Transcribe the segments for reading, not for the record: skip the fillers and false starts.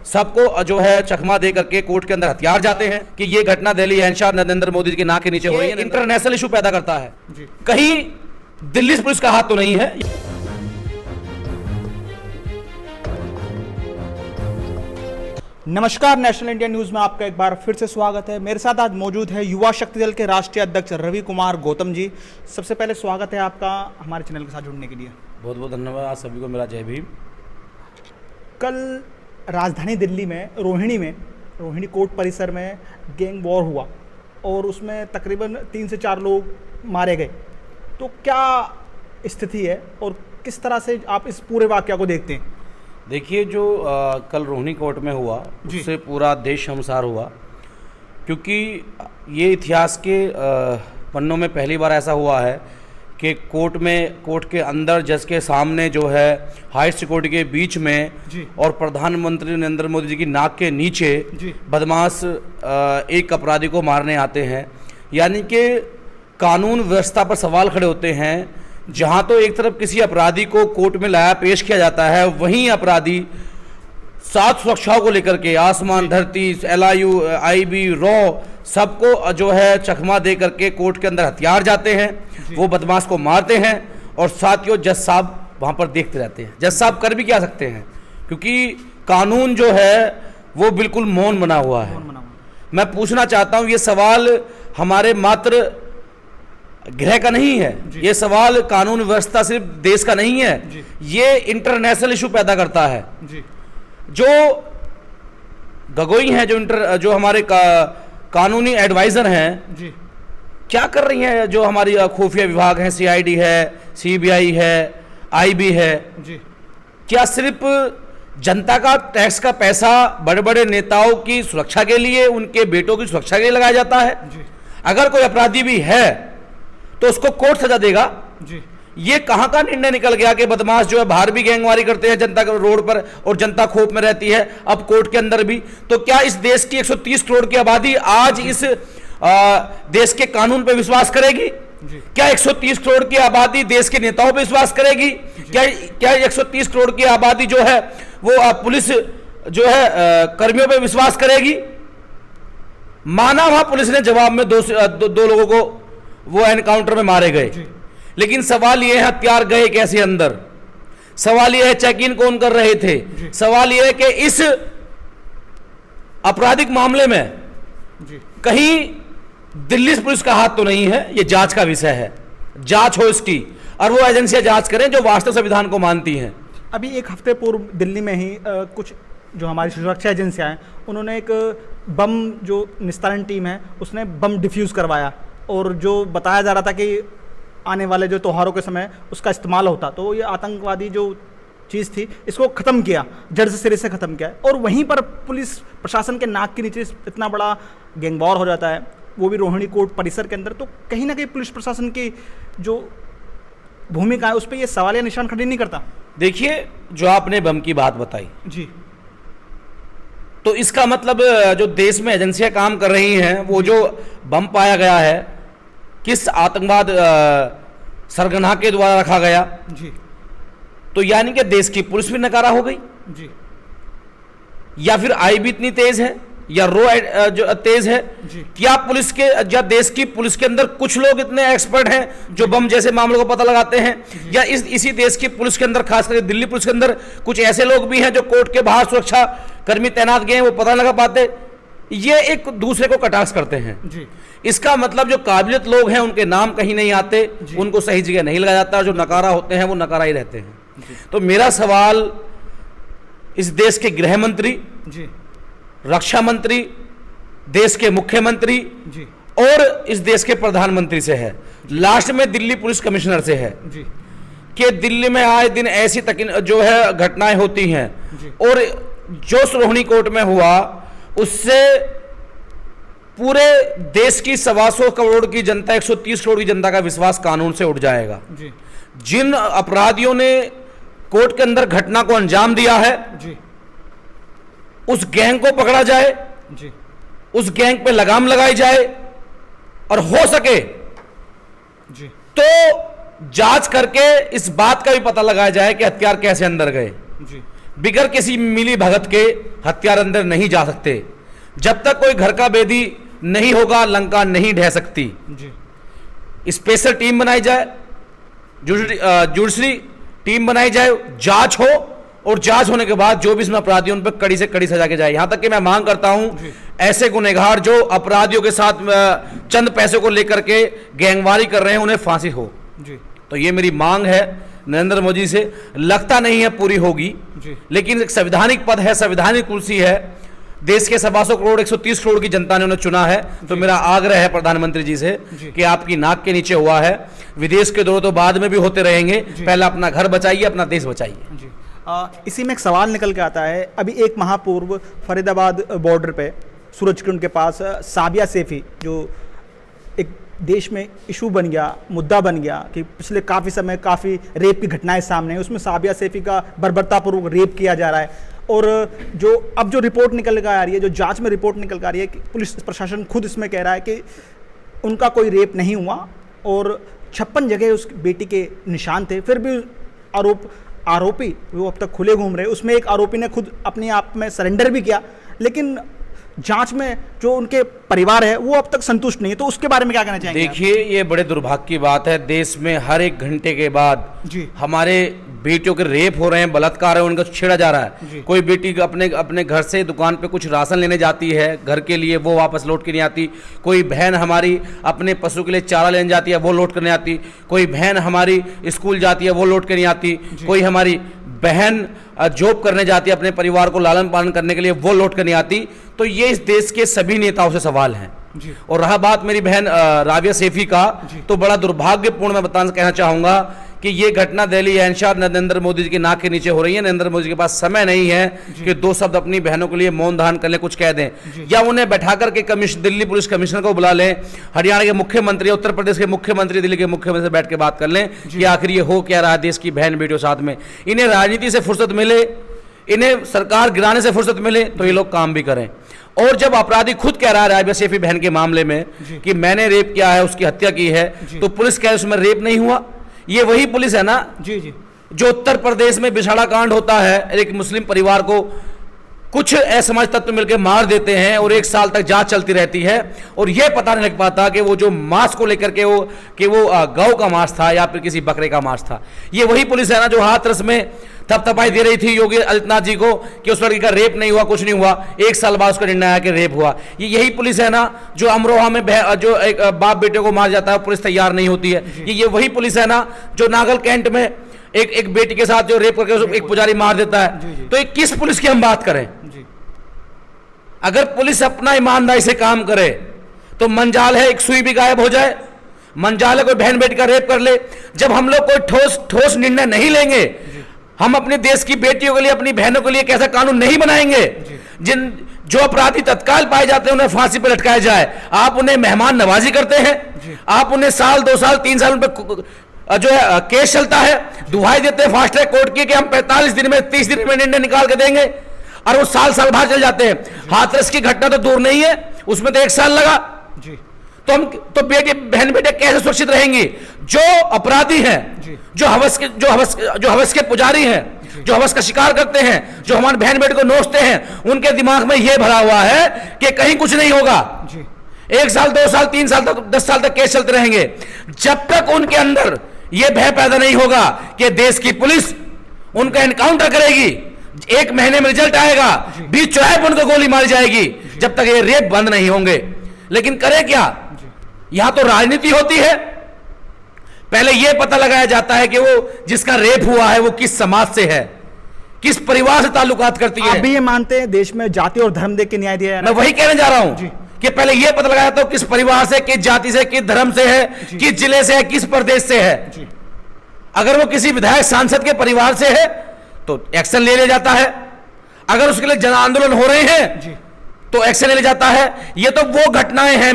सबको जो है चकमा दे करके कोर्ट के अंदर हथियार जाते हैं कि ये घटना दिल्ली शहंशाह नरेंद्र मोदी जी के नाक के नीचे हो रही है, इंटरनेशनल इशू पैदा करता है। कहीं दिल्ली पुलिस का हाथ तो नहीं है। नमस्कार, नेशनल इंडिया न्यूज में आपका एक बार फिर से स्वागत है। मेरे साथ आज मौजूद है युवा शक्ति दल के राष्ट्रीय अध्यक्ष रवि कुमार गौतम जी। सबसे पहले स्वागत है आपका हमारे चैनल के साथ जुड़ने के लिए। बहुत बहुत धन्यवाद आप सभी को, मेरा जय भीम। कल राजधानी दिल्ली में रोहिणी कोर्ट परिसर में गैंग वॉर हुआ और उसमें तकरीबन 3 से 4 लोग मारे गए। तो क्या स्थिति है और किस तरह से आप इस पूरे वाकया को देखते हैं? देखिए, जो कल रोहिणी कोर्ट में हुआ उससे पूरा देश शर्मसार हुआ, क्योंकि ये इतिहास के पन्नों में पहली बार ऐसा हुआ है कि कोर्ट के अंदर जज के सामने जो है हाई सिक्योरिटी के बीच में और प्रधानमंत्री नरेंद्र मोदी जी की नाक के नीचे बदमाश एक अपराधी को मारने आते हैं। यानी कि कानून व्यवस्था पर सवाल खड़े होते हैं। जहां तो एक तरफ किसी अपराधी को कोर्ट में लाया पेश किया जाता है, वहीं अपराधी 7 सुरक्षाओं को लेकर के आसमान धरती LIU IB रॉ सबको जो है चकमा दे करके कोर्ट के अंदर हथियार जाते हैं, वो बदमाश को मारते हैं और साथियों जज साहब वहां पर देखते रहते हैं। जज साहब कर भी क्या सकते हैं, क्योंकि कानून जो है वो बिल्कुल मौन बना हुआ है। मैं पूछना चाहता हूं, ये सवाल हमारे मात्र गृह का नहीं है, ये सवाल कानून व्यवस्था सिर्फ देश का नहीं है, ये इंटरनेशनल इशू पैदा करता है। जो गगोई हैं, जो हमारे कानूनी एडवाइजर हैं, क्या कर रही हैं? जो हमारी खुफिया विभाग हैं, CID है, CBI है, IB है, क्या सिर्फ जनता का टैक्स का पैसा बड़े बड़े नेताओं की सुरक्षा के लिए, उनके बेटों की सुरक्षा के लिए लगाया जाता है? अगर कोई अपराधी भी है तो उसको कोर्ट सजा देगा। ये कहां का निर्णय निकल गया कि बदमाश जो है बाहर भी गैंगवारी करते हैं जनता के रोड पर और जनता खौफ में रहती है, अब कोर्ट के अंदर भी। तो क्या इस देश की 130 करोड़ की आबादी आज इस देश के कानून पे विश्वास करेगी? क्या 130 करोड़ की आबादी देश के नेताओं पे विश्वास करेगी? क्या 130 करोड़ की आबादी जो है वो पुलिस जो है कर्मियों पे विश्वास करेगी? माना वहां पुलिस ने जवाब में दो लोगों को वो एनकाउंटर में मारे गए, लेकिन सवाल यह है हथियार गए कैसे अंदर? सवाल यह है चेक इन कौन कर रहे थे? सवाल यह है कि इस आपराधिक मामले में कहीं दिल्ली पुलिस का हाथ तो नहीं है। यह जांच का विषय है, जांच हो इसकी और वो एजेंसियां जांच करें जो वास्तव संविधान को मानती हैं। अभी एक हफ्ते पूर्व दिल्ली में ही कुछ जो हमारी सुरक्षा एजेंसियां हैं, उन्होंने एक बम, जो निस्तारण टीम है उसने बम डिफ्यूज़ करवाया और जो बताया जा रहा था कि आने वाले जो त्योहारों के समय उसका इस्तेमाल होता, तो ये आतंकवादी जो चीज़ थी इसको ख़त्म किया, जड़ से सिरे से ख़त्म किया। और वहीं पर पुलिस प्रशासन के नाक के नीचे इतना बड़ा गैंगवॉर हो जाता है, वो भी रोहिणी कोर्ट परिसर के अंदर। तो कहीं ना कहीं पुलिस प्रशासन की जो भूमिका है उस पर यह सवाल या निशान खड़े नहीं करता? देखिए, जो आपने बम की बात बताई तो इसका मतलब जो देश में एजेंसियां काम कर रही हैं, वो जो बम पाया गया है किस आतंकवाद सरगना के द्वारा रखा गया, तो यानी कि देश की पुलिस भी नकारा हो गई, या फिर IB इतनी तेज है या जो तेज है? क्या पुलिस के या देश की पुलिस के अंदर कुछ लोग इतने एक्सपर्ट हैं जो बम जैसे मामलों को पता लगाते हैं? या इसी देश की पुलिस के अंदर, खासकर दिल्ली पुलिस के अंदर कुछ ऐसे लोग भी हैं जो कोर्ट के बाहर सुरक्षा कर्मी तैनात गए हैं, वो पता लगा पाते? ये एक दूसरे को कटाक्ष करते हैं। इसका मतलब जो काबिलियत लोग हैं उनके नाम कहीं नहीं आते, उनको सही जगह नहीं लगाया जाता, जो नकारा होते हैं वो नकारा ही रहते हैं। तो मेरा सवाल इस देश के गृह मंत्री, रक्षा मंत्री, देश के मुख्यमंत्री और इस देश के प्रधानमंत्री से है, लास्ट में दिल्ली पुलिस कमिश्नर से है कि दिल्ली में आए दिन ऐसी जो है घटनाएं होती हैं, और जो रोहिणी कोर्ट में हुआ उससे पूरे देश की 125 करोड़ की जनता, 130 करोड़ की जनता का विश्वास कानून से उठ जाएगा। जिन अपराधियों ने कोर्ट के अंदर घटना को अंजाम दिया है, उस गैंग को पकड़ा जाए, उस गैंग पे लगाम लगाई जाए और हो सके तो जांच करके इस बात का भी पता लगाया जाए कि हथियार कैसे अंदर गए। बिगर किसी मिली भगत के हथियार अंदर नहीं जा सकते। जब तक कोई घर का बेदी नहीं होगा, लंका नहीं ढह सकती। जी। स्पेशल टीम बनाई जाए, जुडिशरी टीम बनाई जाए, जांच हो, और जांच होने के बाद जो भी इसमें अपराधी उन पर कड़ी से कड़ी सजा के जाए। यहां तक कि मैं मांग करता हूं ऐसे गुनहगार जो अपराधियों के साथ चंद पैसे को लेकर के गैंगवारी कर रहे हैं, उन्हें फांसी हो। जी। तो ये मेरी मांग है नरेंद्र मोदी से। लगता नहीं है पूरी होगी, लेकिन एक संवैधानिक पद है, संवैधानिक कुर्सी है, देश के 125 करोड़ 130 करोड़ की जनता ने उन्हें चुना है। तो मेरा आग्रह है प्रधानमंत्री जी से कि आपकी नाक के नीचे हुआ है, विदेश के दौरे तो बाद में भी होते रहेंगे, पहले अपना घर बचाइए, अपना देश बचाइए। इसी में एक सवाल निकल के आता है। अभी एक माह पूर्व फरीदाबाद बॉर्डर पे सूरजकुंड के पास साबिया सैफी, जो एक देश में इशू बन गया, मुद्दा बन गया कि पिछले काफ़ी समय काफ़ी रेप की घटनाएं सामने हैं, उसमें साबिया सैफी का बर्बरतापूर्वक रेप किया जा रहा है। और जो अब जो रिपोर्ट निकल कर आ रही है, जो जांच में रिपोर्ट निकल कर आ रही है कि पुलिस प्रशासन खुद इसमें कह रहा है कि उनका कोई रेप नहीं हुआ और 56 जगह उस बेटी के निशान थे, फिर भी आरोपी वो अब तक खुले घूम रहे। उसमें एक आरोपी ने खुद अपने आप में सरेंडर भी किया, लेकिन जांच में जो उनके परिवार है वो अब तक संतुष्ट नहीं है। तो उसके बारे में क्या कहना चाहेंगे? देखिए, ये बड़े दुर्भाग्य की बात है, देश में हर एक घंटे के बाद हमारे बेटियों के रेप हो रहे हैं, बलात्कार है, उनका छेड़ा जा रहा है। कोई बेटी अपने घर से दुकान पे कुछ राशन लेने जाती है घर के लिए, वो वापस लौट के नहीं आती। कोई बहन हमारी अपने पशु के लिए चारा लेने जाती है, वो लौट कर नहीं आती। कोई बहन हमारी स्कूल जाती है, वो लौट के नहीं आती। कोई हमारी बहन जॉब करने जाती है, अपने परिवार को लालन पालन करने के लिए, वो लौट कर नहीं आती। तो ये इस देश के सभी नेताओं से सवाल हैं। और रहा बात मेरी बहन राबिया सैफी का, तो बड़ा दुर्भाग्यपूर्ण मैं कहना चाहूंगा कि ये घटना दिल्ली एनसीआर नरेंद्र मोदी जी की नाक के नीचे हो रही है। नरेंद्र मोदी जी के पास समय नहीं है कि दो शब्द अपनी बहनों के लिए मौन धारण कर ले, कुछ कह दें, या उन्हें बैठा करके दिल्ली पुलिस कमिश्नर को बुला लें, हरियाणा के मुख्यमंत्री, उत्तर प्रदेश के मुख्यमंत्री, दिल्ली के मुख्यमंत्री से बैठ के बात कर लें कि आखिर ये हो क्या रहा है देश की बहन बेटियों साथ में। इन्हें राजनीति से फुर्सत मिले, इन्हें सरकार गिराने से फुर्सत मिले, तो ये लोग काम भी करें। और जब अपराधी खुद कह रहा है राबिया सैफी बहन के मामले में कि मैंने रेप किया है, उसकी हत्या की है, तो पुलिस कह उसमें रेप नहीं हुआ। ये वही पुलिस है ना जो उत्तर प्रदेश में बिछाड़ा कांड होता है, एक मुस्लिम परिवार को कुछ असमाज तत्व मिलकर मार देते हैं और 1 साल तक जांच चलती रहती है, और यह पता नहीं लग पाता कि वो जो मांस को लेकर के वो गौ का मांस था या फिर किसी बकरे का मांस था। ये वही पुलिस है ना जो हाथरस में थपथपाई दे रही थी योगी आदित्यनाथ जी को कि उस लड़की का रेप नहीं हुआ, कुछ नहीं हुआ। 1 साल बाद उसका निर्णय आया कि रेप हुआ। ये यही पुलिस है ना जो अमरोहा में जो एक बाप बेटे को मार जाता है, पुलिस तैयार नहीं होती है। ये वही पुलिस है ना जो नागल कैंट में एक बेटी के साथ जो रेप करके एक पुजारी मार देता है। तो एक किस पुलिस की हम बात करें? अगर पुलिस अपना ईमानदारी से काम करे तो मंजाल है एक सुई भी गायब हो जाए, मंजाल है कोई बहन बेटी का रेप कर ले। जब हम लोग कोई ठोस निर्णय नहीं लेंगे, हम अपने देश की बेटियों के लिए, अपनी बहनों के लिए कैसा कानून नहीं बनाएंगे जो अपराधी तत्काल पाए जाते हैं उन्हें फांसी पर लटकाया जाए। आप उन्हें मेहमान नवाजी करते हैं, आप उन्हें साल 2 साल 3 साल उन पर जो है केस चलता है, दुहाई देते हैं फास्ट ट्रैक कोर्ट की कि हम 45 दिन में 30 दिन में निर्णय निकाल के देंगे, और वो साल बाहर चल जाते हैं। हाथरस की घटना तो दूर नहीं है, उसमें तो 1 साल लगा। तो बहन बेटे कैसे सुरक्षित रहेंगी? जो अपराधी हैं, जो हवस के पुजारी हैं, जो हवस का शिकार करते हैं, जो हमारे बहन बेटे को नोचते हैं, उनके दिमाग में यह भरा हुआ है कि कहीं कुछ नहीं होगा। 1 साल 2 साल 3 साल तक 10 साल तक केस चलते रहेंगे, जब तक उनके अंदर यह भय पैदा नहीं होगा कि देश की पुलिस उनका एनकाउंटर करेगी, 1 महीने में रिजल्ट आएगा, बीच चौराहे पर उनको गोली मारी जाएगी, जब तक ये रेप बंद नहीं होंगे। लेकिन करे क्या? यहां तो राजनीति होती है। पहले यह पता लगाया जाता है कि वो जिसका रेप हुआ है वो किस समाज से है, किस परिवार से ताल्लुकात करती है। आप भी ये मानते हैं देश में जाति और धर्म देख के न्याय दिया है? मैं वही कहने जा रहा हूं कि पहले यह पता लगाया जाता है किस परिवार से, किस जाति से, किस धर्म से है, किस जिले से है, किस प्रदेश से है। अगर वो किसी विधायक सांसद के परिवार से है तो एक्शन ले लिया जाता है। अगर उसके लिए जन आंदोलन हो रहे हैं तो एक्शन ले लिया जाता है। ये तो वो घटनाएं हैं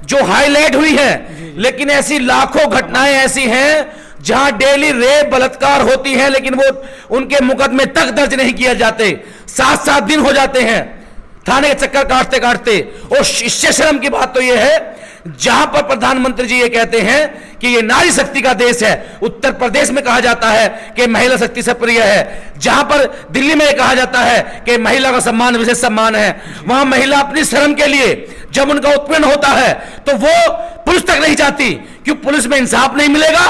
जो हाईलाइट हुई हैं, लेकिन ऐसी लाखों घटनाएं ऐसी हैं जहां डेली रेप बलात्कार होती हैं, लेकिन वो उनके मुकदमे तक दर्ज नहीं किए जाते। 7-7 दिन हो जाते हैं थाने के चक्कर काटते काटते। और इससे शर्म की बात तो यह है जहां पर प्रधानमंत्री जी ये कहते हैं कि ये नारी शक्ति का देश है, उत्तर प्रदेश में कहा जाता है कि महिला शक्ति से प्रिय है, जहां पर दिल्ली में कहा जाता है कि महिला का सम्मान विशेष सम्मान है, वहां महिला अपनी शर्म के लिए जब उनका उत्पीड़न होता है तो वो पुलिस तक नहीं जाती, क्यों? पुलिस में इंसाफ नहीं मिलेगा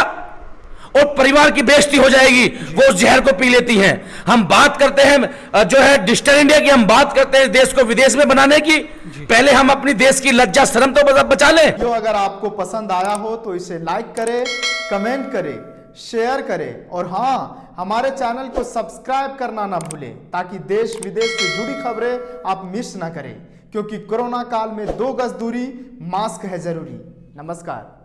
और परिवार की बेइज्जती हो जाएगी, वो उस जहर को पी लेती हैं। हम बात करते हैं जो है डिजिटल इंडिया की, हम बात करते हैं देश को विदेश में बनाने की, पहले हम अपनी देश की लज्जा शर्म तो बचा लें। जो अगर आपको पसंद आया हो तो इसे लाइक करें, कमेंट करें, शेयर करें और हाँ, हमारे चैनल को सब्सक्राइब करना ना भूलें ताकि देश विदेश से जुड़ी खबरें आप मिस ना करें, क्योंकि कोरोना काल में 2 गज दूरी, मास्क है जरूरी। नमस्कार।